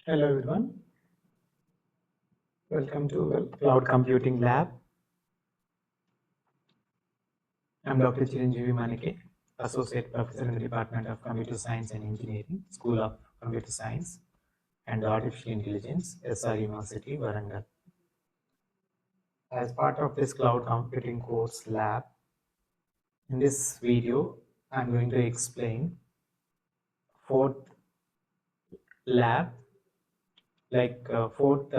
Hello everyone, welcome to Cloud Computing Lab. I'm Dr. Chiranjeevi Manike, Associate Professor in the Department of Computer Science and Engineering, School of Computer Science and Artificial Intelligence, SR University, Warangal. As part of this Cloud Computing course lab, in this video, I'm going to explain fourth lab, fourth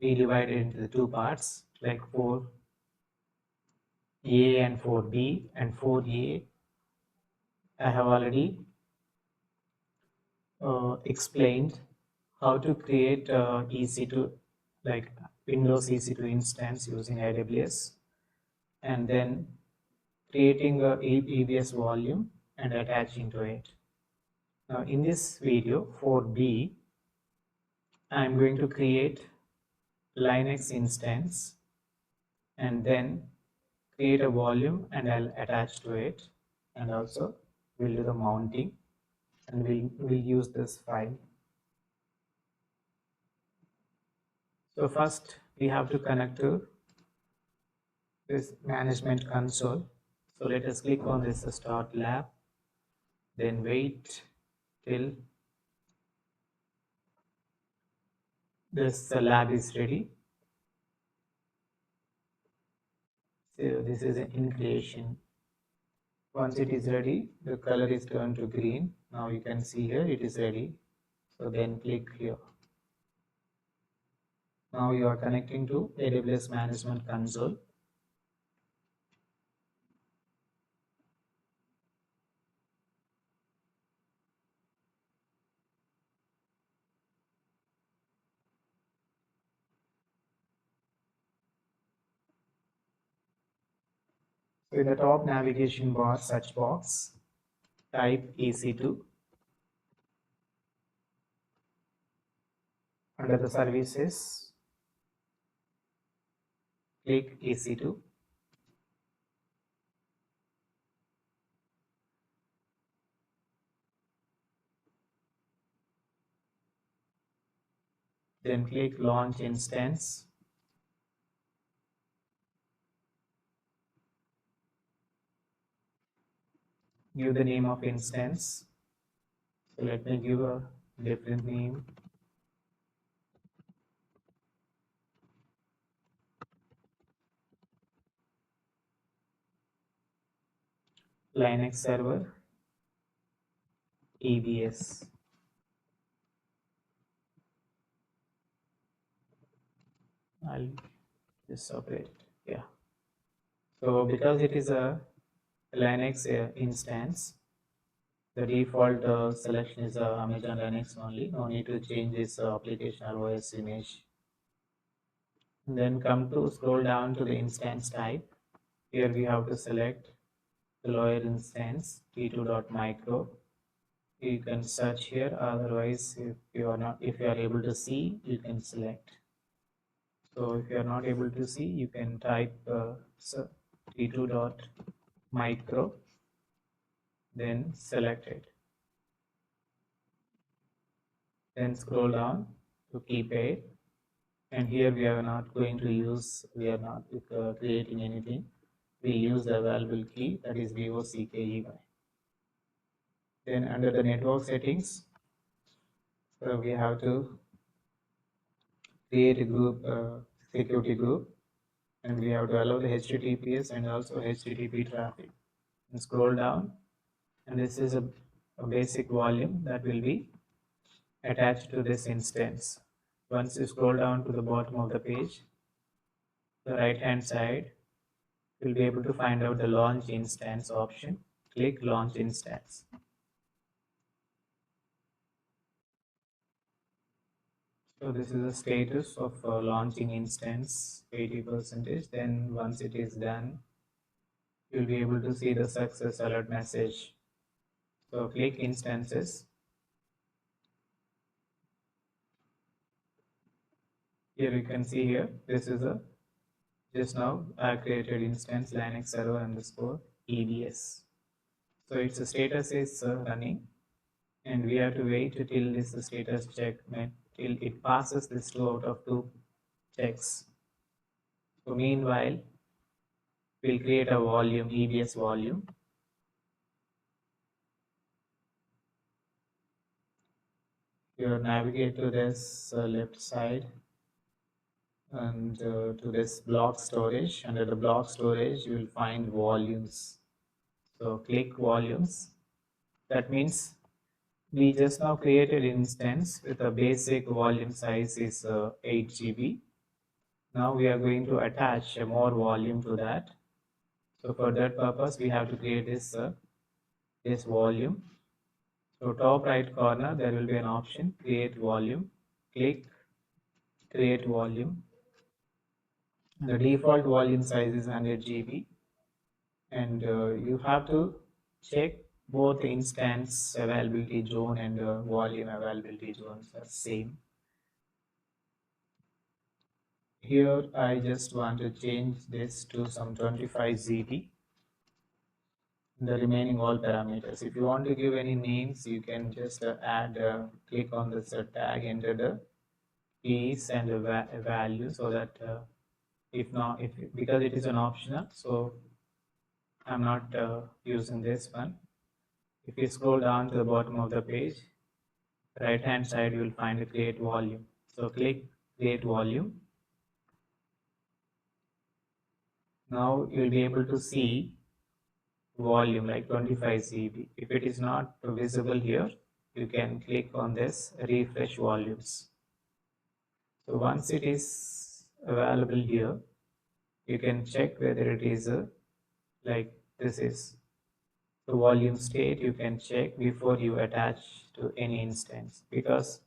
we divided into the two parts, like 4A and 4B, and 4A I have already explained how to create EC2, like Windows EC2 instance using AWS, and then creating a EBS volume and attaching to it. Now in this video 4B, I'm going to create Linux instance and then create a volume and I'll attach to it, and also we'll do the mounting and we'll use this file. So first we have to connect to this management console. So let us click on this start lab, then wait till this lab is ready. So this is in creation. Once it is ready, the color is turned to green. Now you can see here it is ready. So then click here. Now you are connecting to AWS Management Console. So in the top navigation bar search box, type EC2. Under the services, click EC2. Then click launch instance. Give the name of instance. So let me give a different name. Linux server EBS. I'll just separate it. Yeah. So because it is a Linux instance, the default selection is Amazon Linux only. No need to change this application or OS image. And then come to scroll down to the instance type. Here we have to select the lower instance t2.micro. You can search here. Otherwise, if you are able to see, you can select. So if you are not able to see, you can type t2.micro, then select it. Then scroll down to keep it. And here we are not going to use, we are not creating anything. We use the available key, that is VOCKEY. Then under the network settings, so we have to create a group, security group, and we have to allow the HTTPS and also HTTP traffic. And scroll down, and this is a basic volume that will be attached to this instance. Once you scroll down to the bottom of the page, the right hand side, you'll be able to find out the launch instance option. Click launch instance. So this is the status of launching instance, 80%. Then once it is done, you'll be able to see the success alert message. So click instances. Here you can see here, this is a just now I created instance Linux server underscore EBS. So its status is running, and we have to wait till this status check, till it passes this 2 out of 2 checks. So meanwhile, we'll create a volume, EBS volume. You navigate to this left side and to this block storage. Under the block storage, you will find volumes. So click volumes. That means we just now created instance with a basic volume size is 8 GB. Now we are going to attach more volume to that. So for that purpose, we have to create this volume. So top right corner, there will be an option, create volume. Click create volume. The default volume size is 100 GB. And you have to check both instance availability zone and volume availability zones are same. Here I just want to change this to some 25 GB. The remaining all parameters. If you want to give any names, you can just add, click on this tag, enter the keys and the value, so that if not, because it is an optional, so I'm not using this one. If you scroll down to the bottom of the page, right hand side, you will find the create volume. So click create volume. Now you'll be able to see volume like 25 GB. If it is not visible here, you can click on this refresh volumes. So once it is available here, you can check whether it is like this is the volume state. You can check before you attach to any instance, because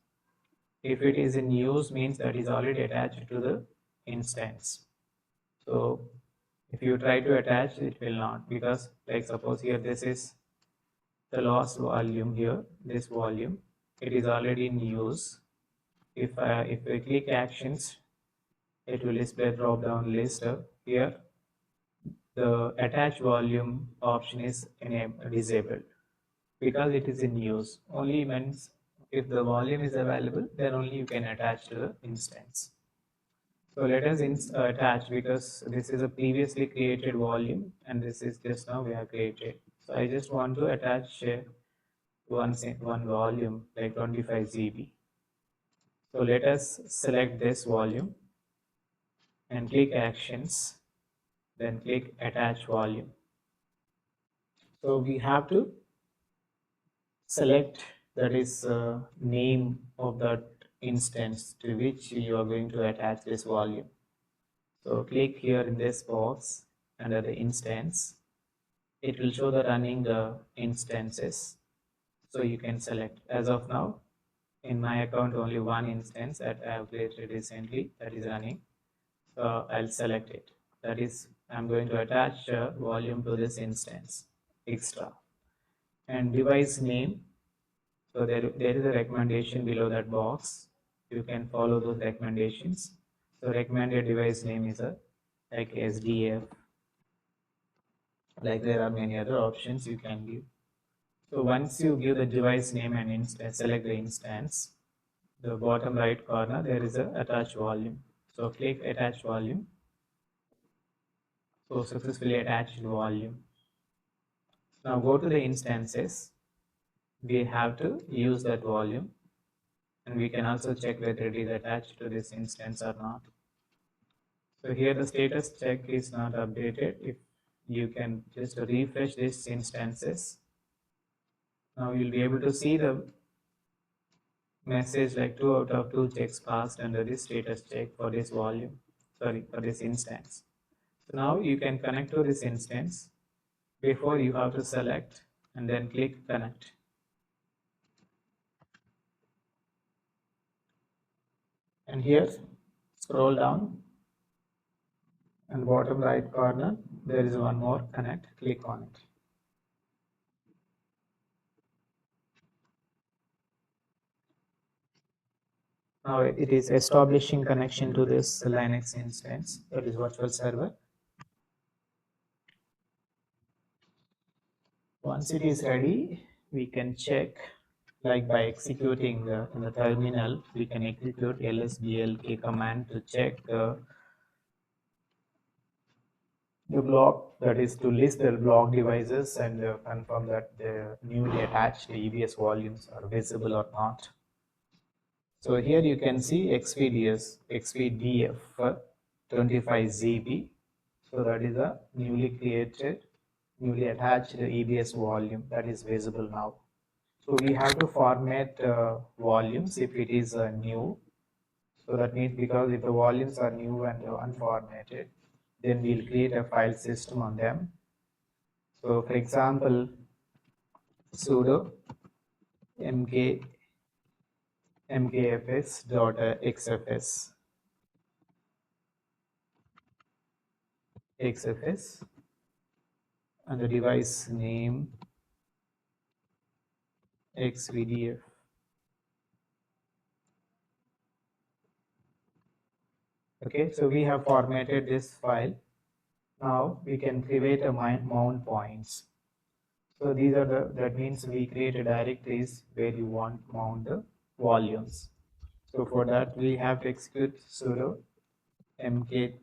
if it is in use means that is already attached to the instance. So if you try to attach, it will not, because like suppose here this is the last volume here, this volume, it is already in use. If we click actions, it will display drop down list. Here the attach volume option is disabled, because it is in use. Only means if the volume is available, then only you can attach to the instance. So let us attach, because this is a previously created volume and this is just now we have created. So I just want to attach one volume like 25 GB. So let us select this volume and click actions, then click attach volume. So we have to select, that is name of that instance to which you are going to attach this volume. So click here in this box under the instance. It will show the running instances. So you can select. As of now, in my account, only one instance that I have created recently that is running. So I'll select it. That is, I'm going to attach volume to this instance extra. And device name. So there is a recommendation below that box. You can follow those recommendations. So recommended device name is like SDF. Like there are many other options you can give. So once you give the device name and select the instance, the bottom right corner, there is a attach volume. So click attach volume. So successfully attached volume. Now go to the instances. We have to use that volume, and we can also check whether it is attached to this instance or not. So here the status check is not updated. If you can just refresh these instances, now you'll be able to see the message like 2 out of 2 checks passed under this status check for this volume, for this instance. So now you can connect to this instance. Before, you have to select and then click connect. And here, scroll down, and bottom right corner, there is one more connect. Click on it. Now it is establishing connection to this Linux instance, that is virtual server. Once it is ready, we can check like by executing in the terminal, we can execute lsblk command to check the block, that is to list the block devices and confirm that the newly attached EBS volumes are visible or not. So here you can see XVDF 25ZB. So that is a newly attached EBS volume that is visible now. So we have to format volumes if it is new. So that means because if the volumes are new and unformatted, then we'll create a file system on them. So for example, sudo mkfs.xfs and the device name xvdf. Okay, so we have formatted this file. Now we can create a mount points. So these are that means we create a directories where you want mount the volumes. So for that we have to execute sudo mkdir.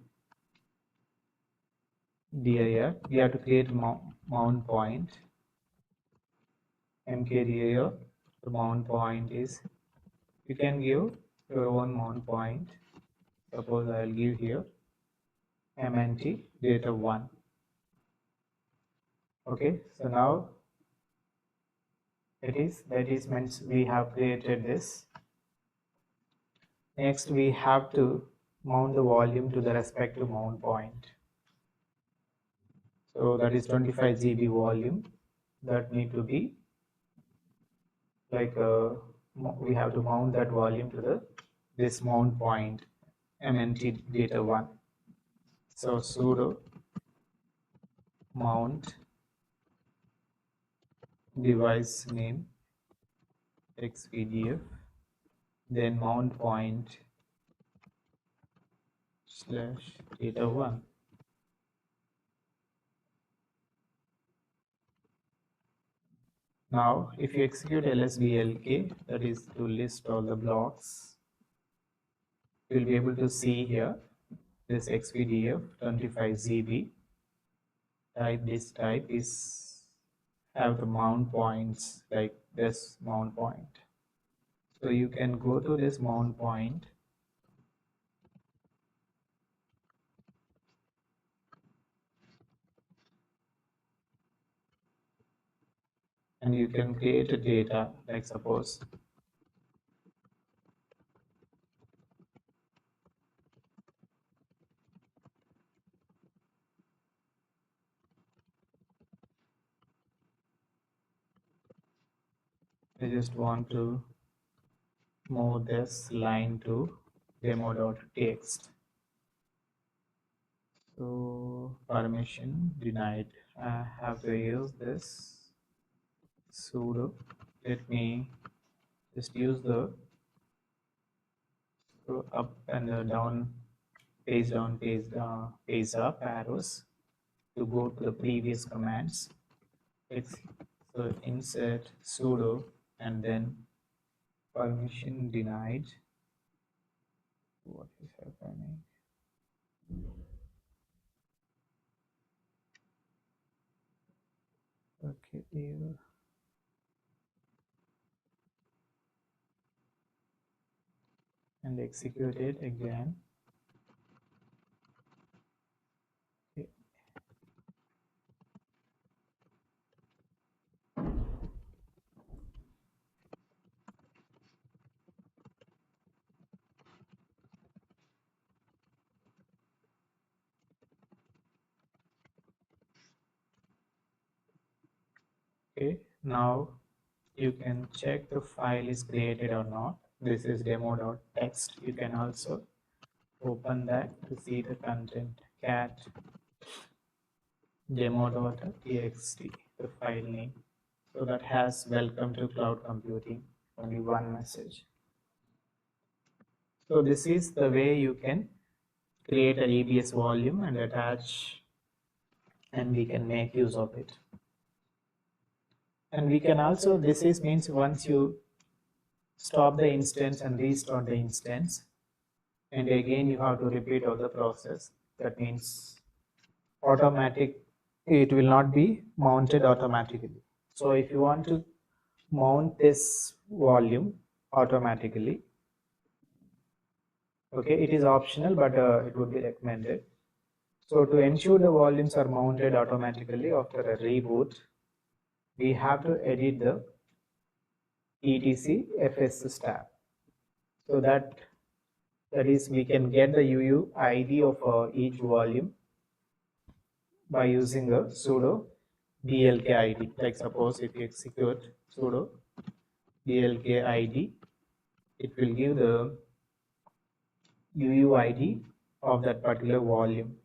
We have to create mount point. mkdir, the mount point is, you can give your own mount point. Suppose I will give here mnt data 1. Okay, so now that is means we have created this. Next we have to mount the volume to the respective mount point. So that is 25 GB volume that need to be like we have to mount that volume to this mount point mnt data 1. So sudo mount device name xvdf, then mount point slash data 1. Now if you execute lsblk, that is to list all the blocks, you will be able to see here this xvdf 25 GB this type is have the mount points like this mount point. So you can go to this mount point and you can create a data, like suppose I just want to move this line to demo.txt. So permission denied. I have to use this sudo. Let me just use the up and down, page down, page up arrows to go to the previous commands. So insert sudo and then permission denied. What is happening? Okay, here. And execute it again. Okay. Okay, now you can check the file is created or not. This is demo.txt. You can also open that to see the content. Cat demo.txt, the file name. So that has welcome to cloud computing, only one message. So this is the way you can create an EBS volume and attach, and we can make use of it. And we can also, this is means once you stop the instance and restart the instance, and again you have to repeat all the process. That means automatic, it will not be mounted automatically. So if you want to mount this volume automatically, okay, it is optional, but it would be recommended. So to ensure the volumes are mounted automatically after a reboot, we have to edit the etc fs tab. So that is, we can get the UUID of each volume by using a sudo dlkid. Like suppose if you execute sudo dlkid, it will give the UUID of that particular volume.